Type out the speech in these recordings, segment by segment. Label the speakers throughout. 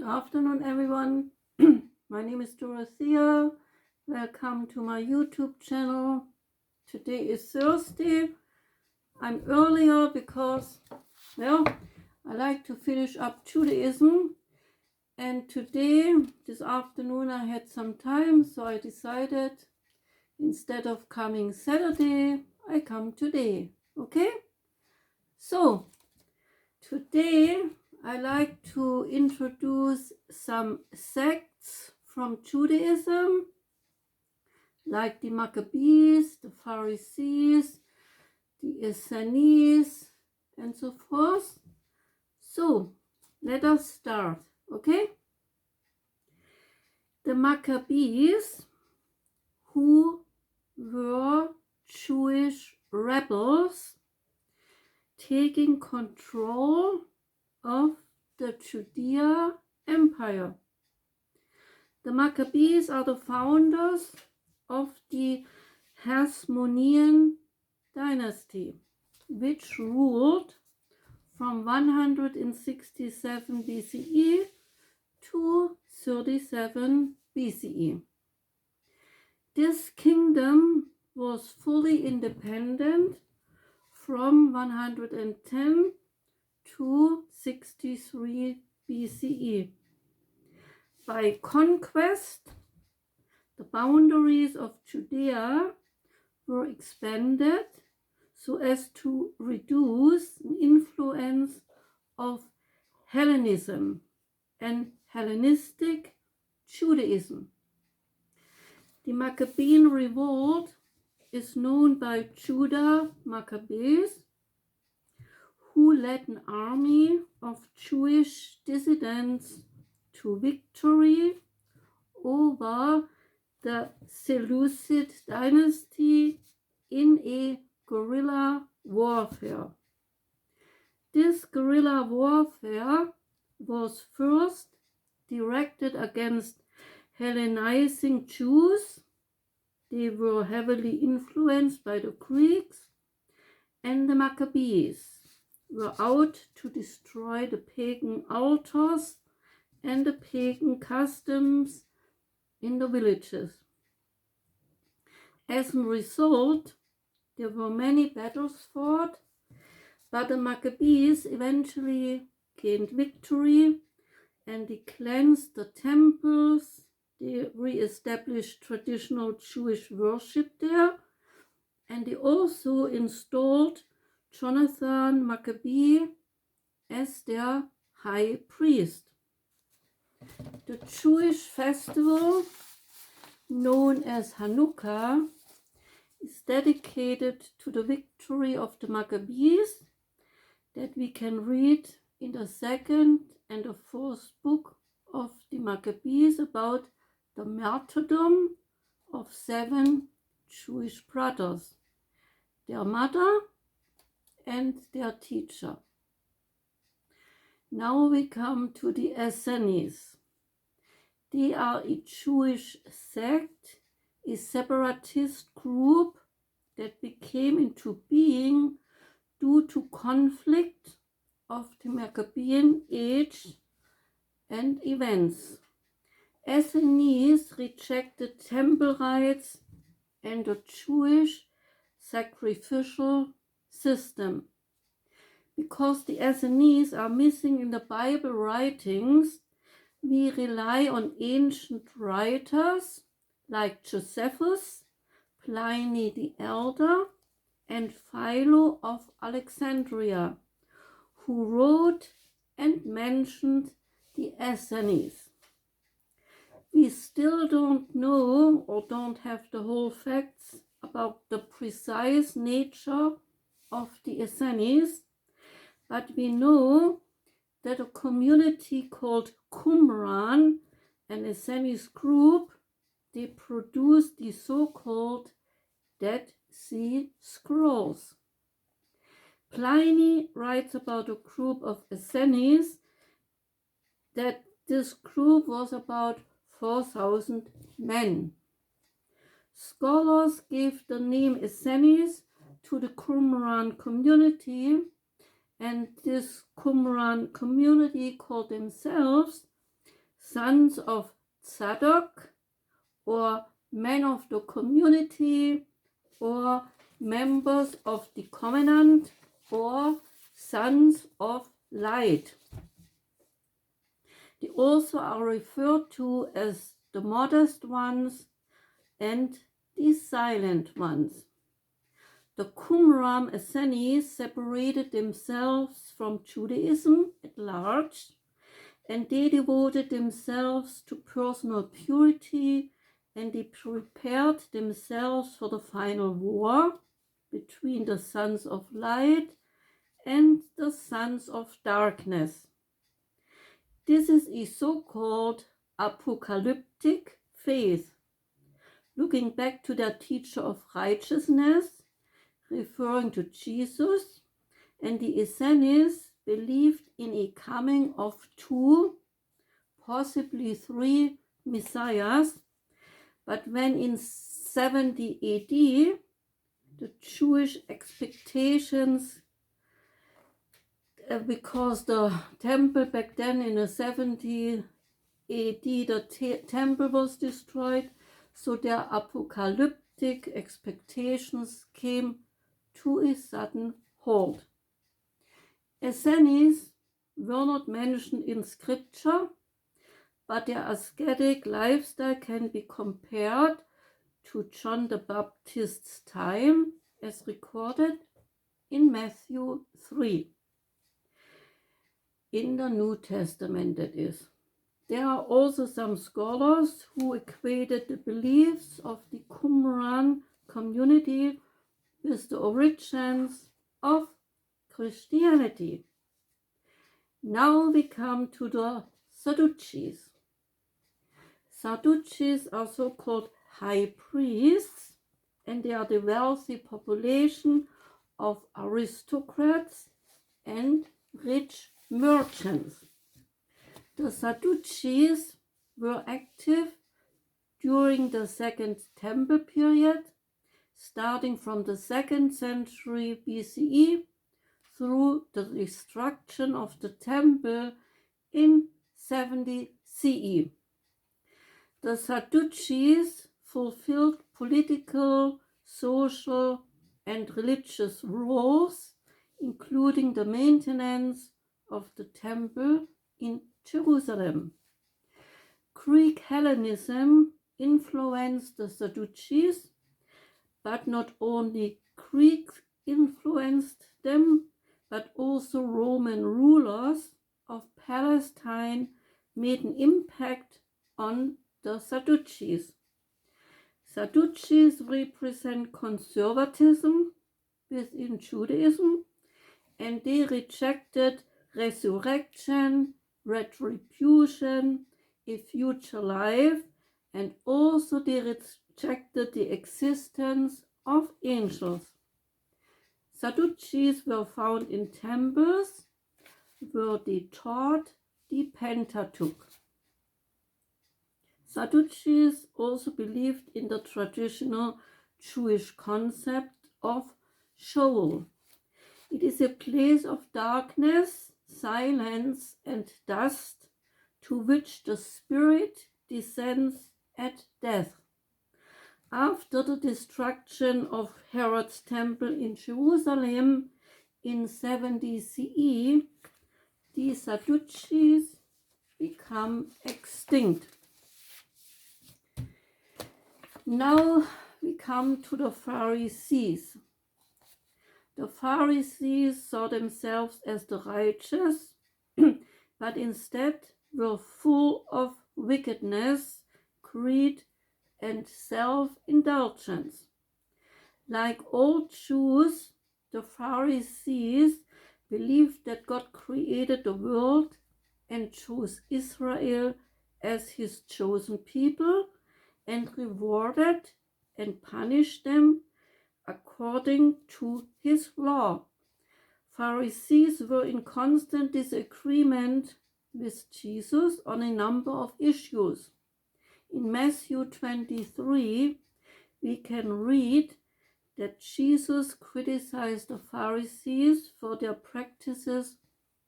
Speaker 1: Good afternoon, everyone. My name is Dorothea. Welcome to my YouTube channel. Today is Thursday. I'm earlier because, well, I like to finish up Judaism. And today, this afternoon, I had some time, so I decided instead of coming Saturday, I come today. Okay? So, today I like to introduce some sects from Judaism, like the Maccabees, the Pharisees, the Essenes, and so forth. So, let us start, okay? The Maccabees, who were Jewish rebels taking control of the Judea Empire. The Maccabees are the founders of the Hasmonean dynasty, which ruled from 167 BCE to 37 BCE. This kingdom was fully independent from 110 to 63 BCE. By conquest, the boundaries of Judea were expanded so as to reduce the influence of Hellenism and Hellenistic Judaism. The Maccabean revolt is known by Judah Maccabees, who led an army of Jewish dissidents to victory over the Seleucid dynasty in a guerrilla warfare. This guerrilla warfare was first directed against Hellenizing Jews. They were heavily influenced by the Greeks, and the Maccabees were out to destroy the pagan altars and the pagan customs in the villages. As a result, there were many battles fought, but the Maccabees eventually gained victory and they cleansed the temples. They re-established traditional Jewish worship there, and they also installed Jonathan Maccabee as their high priest. The Jewish festival, known as Hanukkah, is dedicated to the victory of the Maccabees that we can read in the second and the fourth book of the Maccabees about the martyrdom of 7 Jewish brothers, their mother and their teacher. Now we come to the Essenes. They are a Jewish sect, a separatist group that became into being due to conflict of the Maccabean age and events. Essenes rejected temple rites and the Jewish sacrificial system. Because the Essenes are missing in the Bible writings, we rely on ancient writers like Josephus, Pliny the Elder, and Philo of Alexandria, who wrote and mentioned the Essenes. We still don't know or don't have the whole facts about the precise nature of the Essenes, but we know that a community called Qumran, an Essenes group, they produced the so-called Dead Sea Scrolls. Pliny writes about a group of Essenes that this group was about 4,000 men. Scholars gave the name Essenes to the Qumran community, and this Qumran community called themselves sons of Zadok, or men of the community, or members of the covenant, or sons of light. They also are referred to as the modest ones and the silent ones. The Qumran Essenes separated themselves from Judaism at large, and they devoted themselves to personal purity, and they prepared themselves for the final war between the sons of light and the sons of darkness. This is a so-called apocalyptic faith, looking back to their teacher of righteousness, referring to Jesus, and the Essenes believed in a coming of 2, possibly 3 messiahs, but when in 70 AD the Jewish expectations, because the temple back then in the 70 AD, the temple was destroyed, so their apocalyptic expectations came to a sudden halt. Essenes were not mentioned in scripture, but their ascetic lifestyle can be compared to John the Baptist's time, as recorded in Matthew 3. In the New Testament, that is. There are also some scholars who equated the beliefs of the Qumran community with the origins of Christianity. Now we come to the Sadducees. Sadducees are so-called high priests, and they are the wealthy population of aristocrats and rich merchants. The Sadducees were active during the Second Temple period, starting from the 2nd century BCE through the destruction of the temple in 70 CE. The Sadducees fulfilled political, social, and religious roles, including the maintenance of the temple in Jerusalem. Greek Hellenism influenced the Sadducees, but not only Greeks influenced them, but also Roman rulers of Palestine made an impact on the Sadducees. Sadducees represent conservatism within Judaism, and they rejected resurrection, retribution, a future life, and also they rejected the existence of angels. Sadducees were found in temples where they taught the Pentateuch. Sadducees also believed in the traditional Jewish concept of Sheol. It is a place of darkness, silence, and dust to which the spirit descends at death. After the destruction of Herod's temple in Jerusalem in 70 CE, the Sadducees become extinct. Now we come to the Pharisees. The Pharisees saw themselves as the righteous, but instead were full of wickedness, greed, and self-indulgence. Like all Jews, the Pharisees believed that God created the world and chose Israel as his chosen people, and rewarded and punished them according to his law. Pharisees were in constant disagreement with Jesus on a number of issues. In Matthew 23, we can read that Jesus criticized the Pharisees for their practices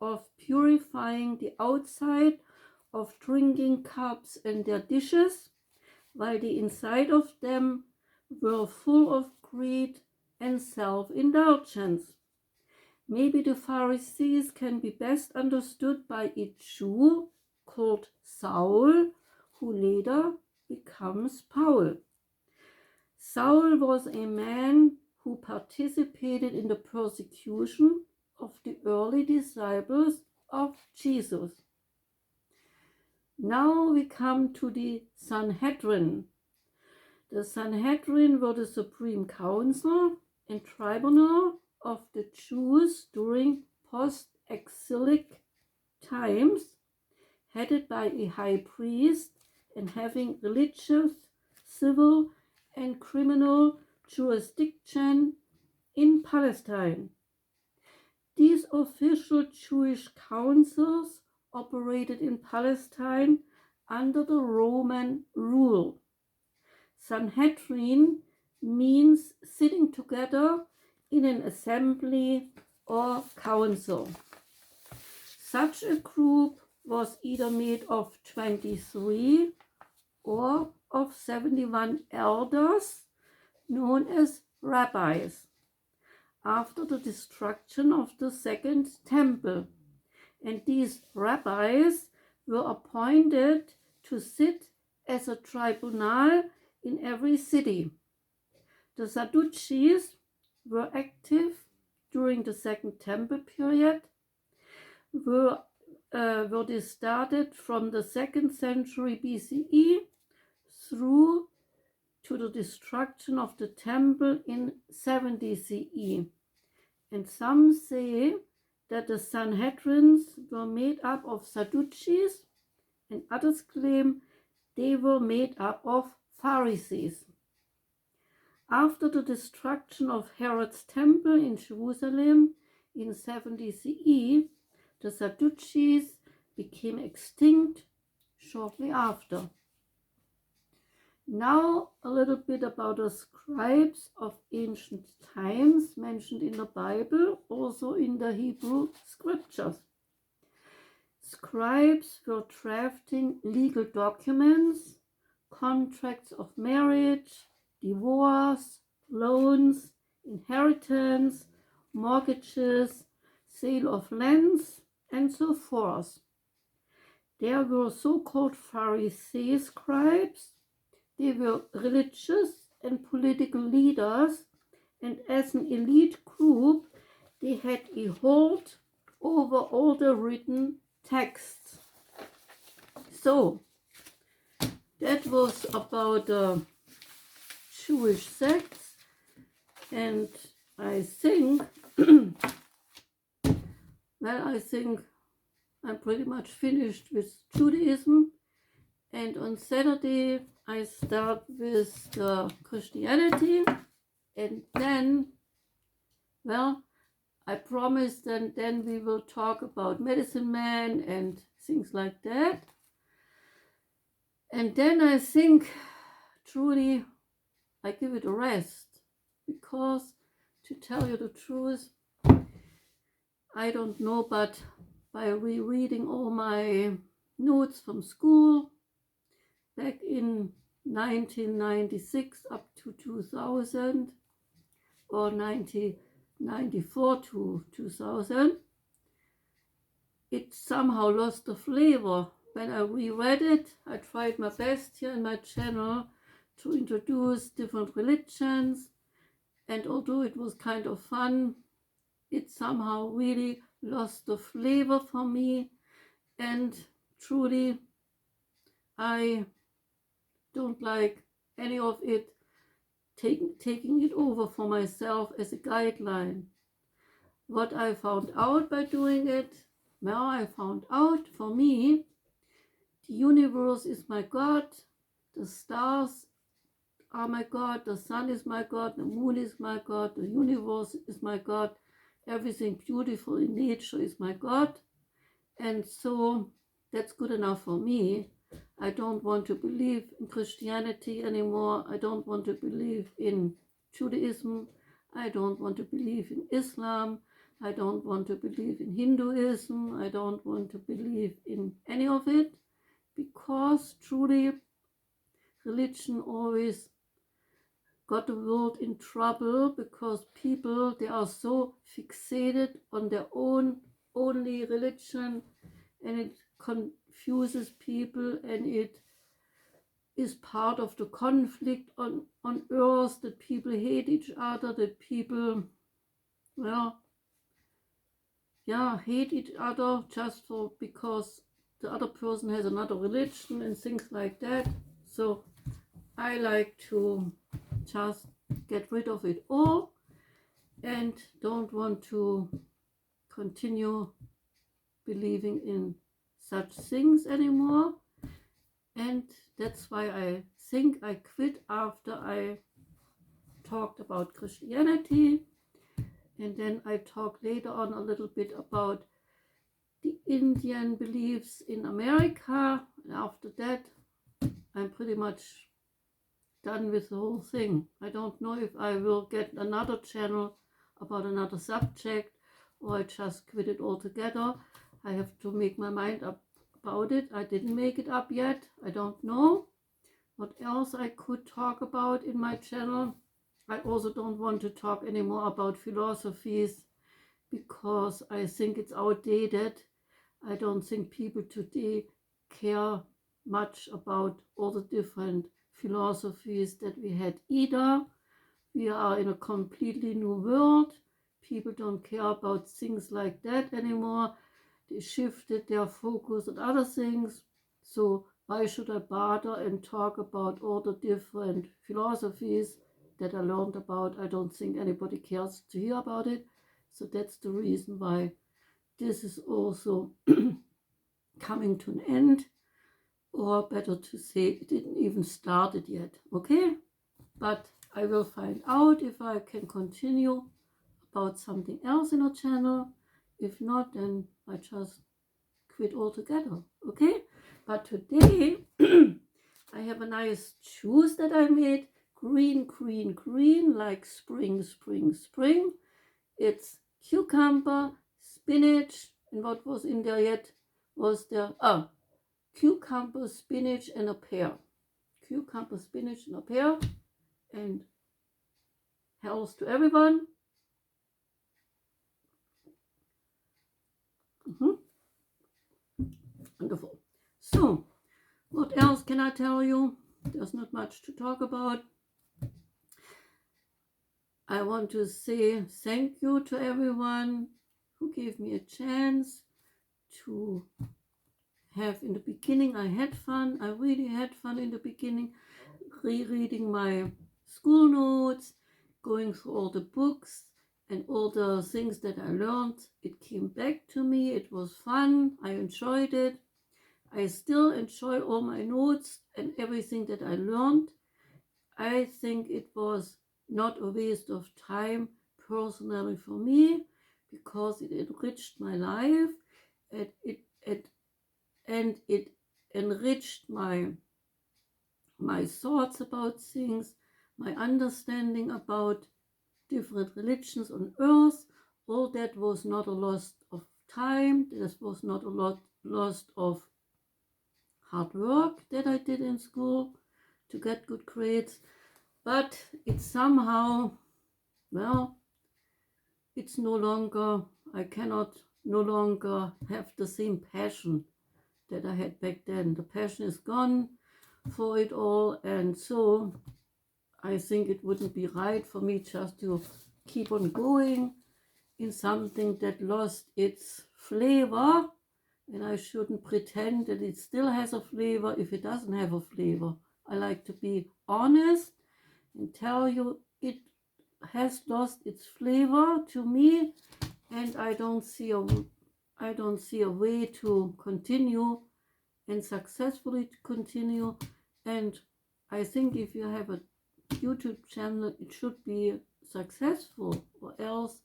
Speaker 1: of purifying the outside of drinking cups and their dishes, while the inside of them were full of greed and self-indulgence. Maybe the Pharisees can be best understood by a Jew called Saul, who later becomes Paul. Saul was a man who participated in the persecution of the early disciples of Jesus. Now we come to the Sanhedrin. The Sanhedrin were the supreme council and tribunal of the Jews during post-exilic times, headed by a high priest and having religious, civil, and criminal jurisdiction in Palestine. These official Jewish councils operated in Palestine under the Roman rule. Sanhedrin means sitting together in an assembly or council. Such a group was either made of 23 or of 71 elders known as rabbis after the destruction of the Second Temple. And these rabbis were appointed to sit as a tribunal in every city. The Sadducees were active during the Second Temple period, were they started from the 2nd century BCE through to the destruction of the temple in 70 CE. And some say that the Sanhedrins were made up of Sadducees, and others claim they were made up of Pharisees. After the destruction of Herod's temple in Jerusalem in 70 CE, the Sadducees became extinct shortly after. Now a little bit about the scribes of ancient times mentioned in the Bible, also in the Hebrew scriptures. Scribes were drafting legal documents, contracts of marriage, divorce, loans, inheritance, mortgages, sale of lands, and so forth. There were so-called Pharisee scribes. They were religious and political leaders, and as an elite group, they had a hold over all the written texts. So, that was about the Jewish sects, and I think, I think I'm pretty much finished with Judaism, and on Saturday I start with the Christianity, and then, I promise then we will talk about medicine man and things like that. And then I think truly I give it a rest, because to tell you the truth, I don't know, but by rereading all my notes from school back in 1996 up to 2000, or 1994 to 2000, it somehow lost the flavor. When I reread it, I tried my best here in my channel to introduce different religions, and although it was kind of fun, it somehow really lost the flavor for me, and truly I don't like any of it, taking it over for myself as a guideline. What I found out by doing it, I found out for me, the universe is my God, the stars are my God, the sun is my God, the moon is my God, the universe is my God, everything beautiful in nature is my God, and so that's good enough for me. I don't want to believe in Christianity anymore. I don't want to believe in Judaism. I don't want to believe in Islam. I don't want to believe in Hinduism. I don't want to believe in any of it. because truly religion always got the world in trouble, because people, they are so fixated on their own only religion, and it confuses people, and it is part of the conflict on earth, that people hate each other, that people, well, yeah, hate each other just because the other person has another religion and things like that. So I like to just get rid of it all and don't want to continue believing in such things anymore. And that's why I think I quit after I talked about Christianity. And then I talked later on a little bit about the Indian beliefs in America. And after that, I'm pretty much done with the whole thing. I don't know if I will get another channel about another subject, or I just quit it altogether. I have to make my mind up about it. I didn't make it up yet. I don't know what else I could talk about in my channel. I also don't want to talk anymore about philosophies, because I think it's outdated. I don't think people today care much about all the different philosophies that we had either. We are in a completely new world. People don't care about things like that anymore. They shifted their focus on other things. So why should I bother and talk about all the different philosophies that I learned about? I don't think anybody cares to hear about it. So that's the reason why this is also coming to an end, or better to say, it didn't even start it yet, okay? But I will find out if I can continue about something else in our channel. If not, then I just quit altogether, okay? But today I have a nice juice that I made, green, green, green, like spring, spring, spring. It's cucumber, spinach, and what was in there yet was there, cucumber, spinach, and a pear. Cucumber, spinach, and a pear, and health to everyone. Wonderful. So, what else can I tell you? There's not much to talk about. I want to say thank you to everyone who gave me a chance to have. In the beginning, I had fun. I really had fun in the beginning, rereading my school notes, going through all the books and all the things that I learned. It came back to me. It was fun. I enjoyed it. I still enjoy all my notes and everything that I learned. I think it was not a waste of time personally for me, because it enriched my life, and it enriched my thoughts about things, my understanding about different religions on earth. All that was not a loss of time. This was not a loss of hard work that I did in school to get good grades. But it's somehow, well, it's no longer, I cannot no longer have the same passion that I had back then. The passion is gone for it all, and so I think it wouldn't be right for me just to keep on going in something that lost its flavor, and I shouldn't pretend that it still has a flavor if it doesn't have a flavor. I like to be honest and tell you it has lost its flavor to me, and I don't see a way to continue and successfully continue. And I think if you have a YouTube channel, it should be successful, or else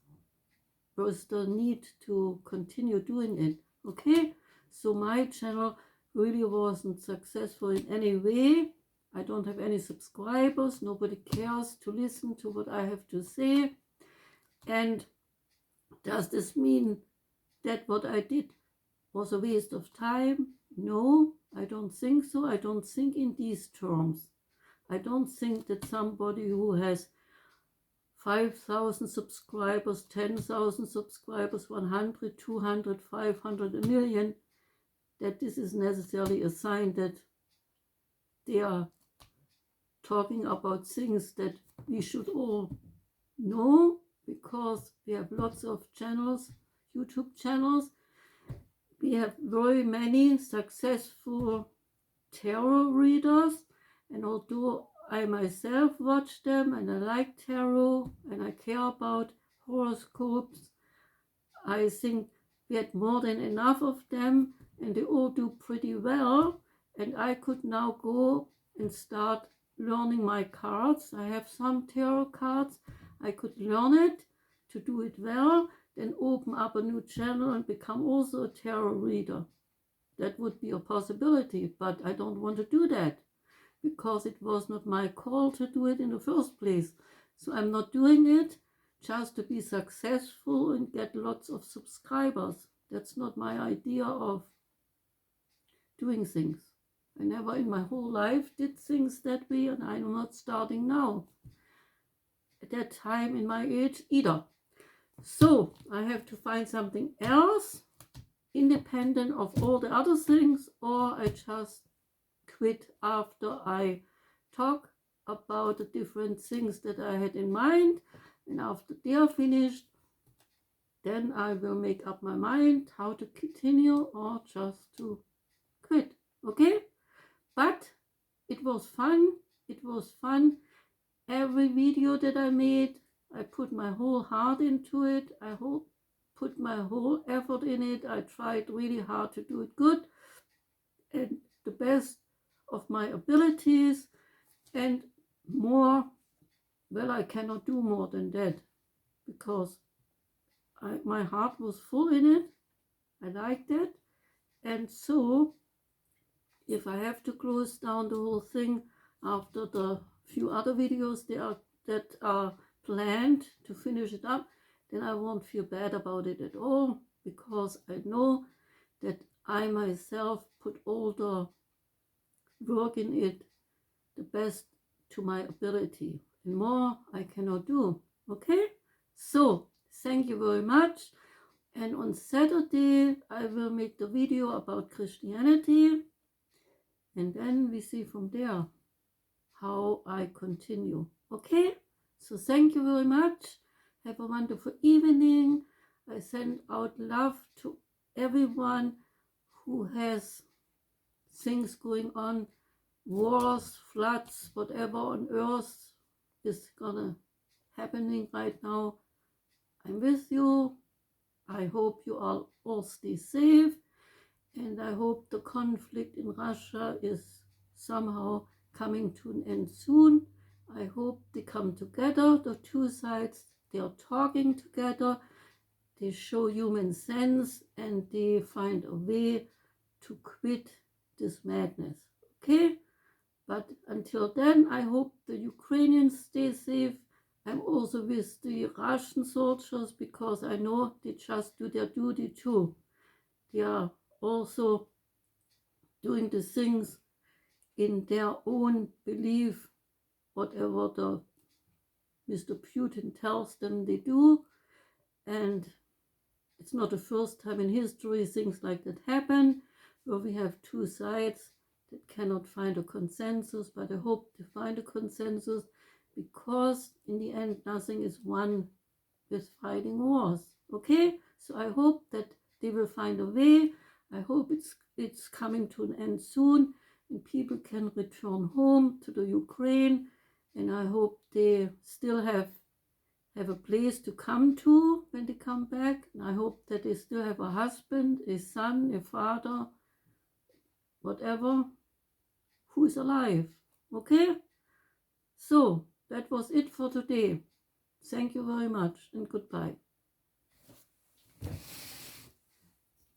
Speaker 1: there's the need to continue doing it, okay? So my channel really wasn't successful in any way. I don't have any subscribers. Nobody cares to listen to what I have to say. And does this mean that what I did was a waste of time? No, I don't think so. I don't think in these terms. I don't think that somebody who has 5,000 subscribers, 10,000 subscribers, 100, 200, 500, a million, that this is necessarily a sign that they are talking about things that we should all know, because we have lots of channels, YouTube channels. We have very many successful tarot readers, and although I myself watch them and I like tarot and I care about horoscopes, I think we had more than enough of them and they all do pretty well, and I could now go and start learning my cards. I have some tarot cards. I could learn it to do it well, then open up a new channel and become also a tarot reader. That would be a possibility, but I don't want to do that because it was not my call to do it in the first place. So I'm not doing it just to be successful and get lots of subscribers. That's not my idea of doing things. I never in my whole life did things that way, and I'm not starting now at that time in my age either. So I have to find something else independent of all the other things, or I just quit after I talk about the different things that I had in mind, and after they are finished, then I will make up my mind how to continue or just to quit. Okay? But it was fun. It was fun. Every video that I made, I put my whole heart into it. I put my whole effort in it. I tried really hard to do it good and the best of my abilities, and more, well, I cannot do more than that because my heart was full in it. I liked it, and so if I have to close down the whole thing after the few other videos that are planned to finish it up, then I won't feel bad about it at all, because I know that I myself put all the work in it the best to my ability, and more I cannot do. Okay, so thank you very much, and on Saturday I will make the video about Christianity, and then we see from there how I continue. Okay, so thank you very much. Have a wonderful evening. I send out love to everyone who has things going on, wars, floods, whatever on earth is gonna happening right now. I'm with you. I hope you all stay safe, and I hope the conflict in Russia is somehow coming to an end soon. I hope they come together, the two sides. They are talking together, they show human sense, and they find a way to quit this madness. Okay? But until then, I hope the Ukrainians stay safe. I'm also with the Russian soldiers, because I know they just do their duty too. They are also doing the things in their own belief, whatever the Mr. Putin tells them they do. And it's not the first time in history things like that happen, where we have two sides that cannot find a consensus, but I hope to find a consensus, because in the end nothing is won with fighting wars. Okay, so I hope that they will find a way. I hope it's coming to an end soon and people can return home to the Ukraine, and I hope they still have a place to come to when they come back, and I hope that they still have a husband, a son, a father, whatever, who is alive. Okay, so that was it for today. Thank you very much and goodbye.